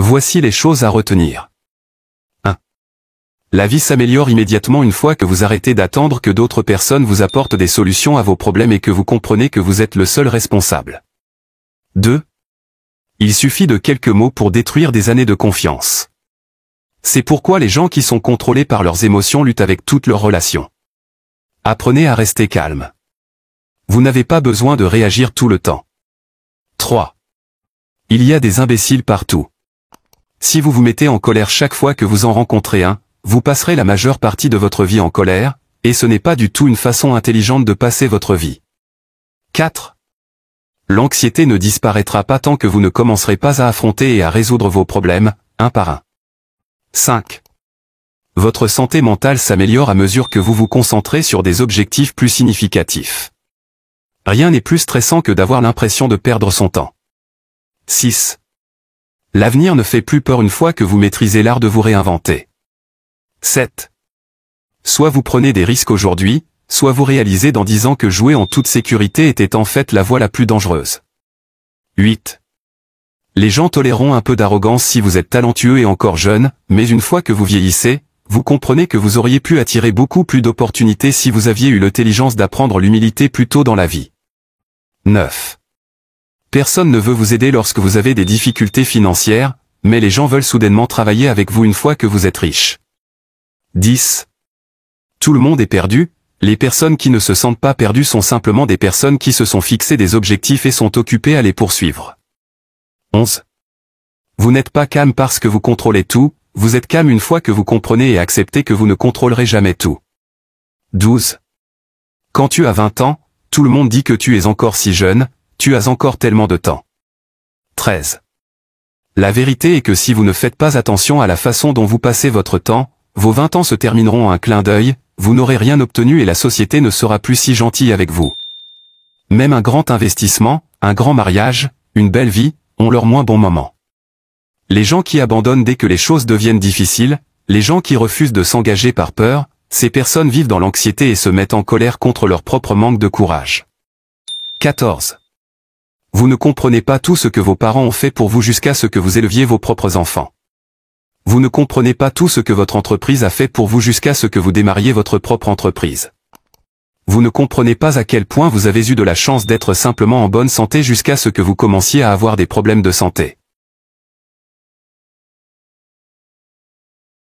Voici les choses à retenir. 1. La vie s'améliore immédiatement une fois que vous arrêtez d'attendre que d'autres personnes vous apportent des solutions à vos problèmes et que vous comprenez que vous êtes le seul responsable. 2. Il suffit de quelques mots pour détruire des années de confiance. C'est pourquoi les gens qui sont contrôlés par leurs émotions luttent avec toutes leurs relations. Apprenez à rester calme. Vous n'avez pas besoin de réagir tout le temps. 3. Il y a des imbéciles partout. Si vous vous mettez en colère chaque fois que vous en rencontrez un, vous passerez la majeure partie de votre vie en colère, et ce n'est pas du tout une façon intelligente de passer votre vie. 4. L'anxiété ne disparaîtra pas tant que vous ne commencerez pas à affronter et à résoudre vos problèmes, un par un. 5. Votre santé mentale s'améliore à mesure que vous vous concentrez sur des objectifs plus significatifs. Rien n'est plus stressant que d'avoir l'impression de perdre son temps. 6. L'avenir ne fait plus peur une fois que vous maîtrisez l'art de vous réinventer. 7. Soit vous prenez des risques aujourd'hui, soit vous réalisez dans 10 ans que jouer en toute sécurité était en fait la voie la plus dangereuse. 8. Les gens toléreront un peu d'arrogance si vous êtes talentueux et encore jeune, mais une fois que vous vieillissez, vous comprenez que vous auriez pu attirer beaucoup plus d'opportunités si vous aviez eu l'intelligence d'apprendre l'humilité plus tôt dans la vie. 9. Personne ne veut vous aider lorsque vous avez des difficultés financières, mais les gens veulent soudainement travailler avec vous une fois que vous êtes riche. 10. Tout le monde est perdu, les personnes qui ne se sentent pas perdues sont simplement des personnes qui se sont fixées des objectifs et sont occupées à les poursuivre. 11. Vous n'êtes pas calme parce que vous contrôlez tout, vous êtes calme une fois que vous comprenez et acceptez que vous ne contrôlerez jamais tout. 12. Quand tu as 20 ans, tout le monde dit que tu es encore si jeune, tu as encore tellement de temps. 13. La vérité est que si vous ne faites pas attention à la façon dont vous passez votre temps, vos 20 ans se termineront en un clin d'œil, vous n'aurez rien obtenu et la société ne sera plus si gentille avec vous. Même un grand investissement, un grand mariage, une belle vie, ont leurs moins bons moments. Les gens qui abandonnent dès que les choses deviennent difficiles, les gens qui refusent de s'engager par peur, ces personnes vivent dans l'anxiété et se mettent en colère contre leur propre manque de courage. 14. Vous ne comprenez pas tout ce que vos parents ont fait pour vous jusqu'à ce que vous éleviez vos propres enfants. Vous ne comprenez pas tout ce que votre entreprise a fait pour vous jusqu'à ce que vous démarriez votre propre entreprise. Vous ne comprenez pas à quel point vous avez eu de la chance d'être simplement en bonne santé jusqu'à ce que vous commenciez à avoir des problèmes de santé.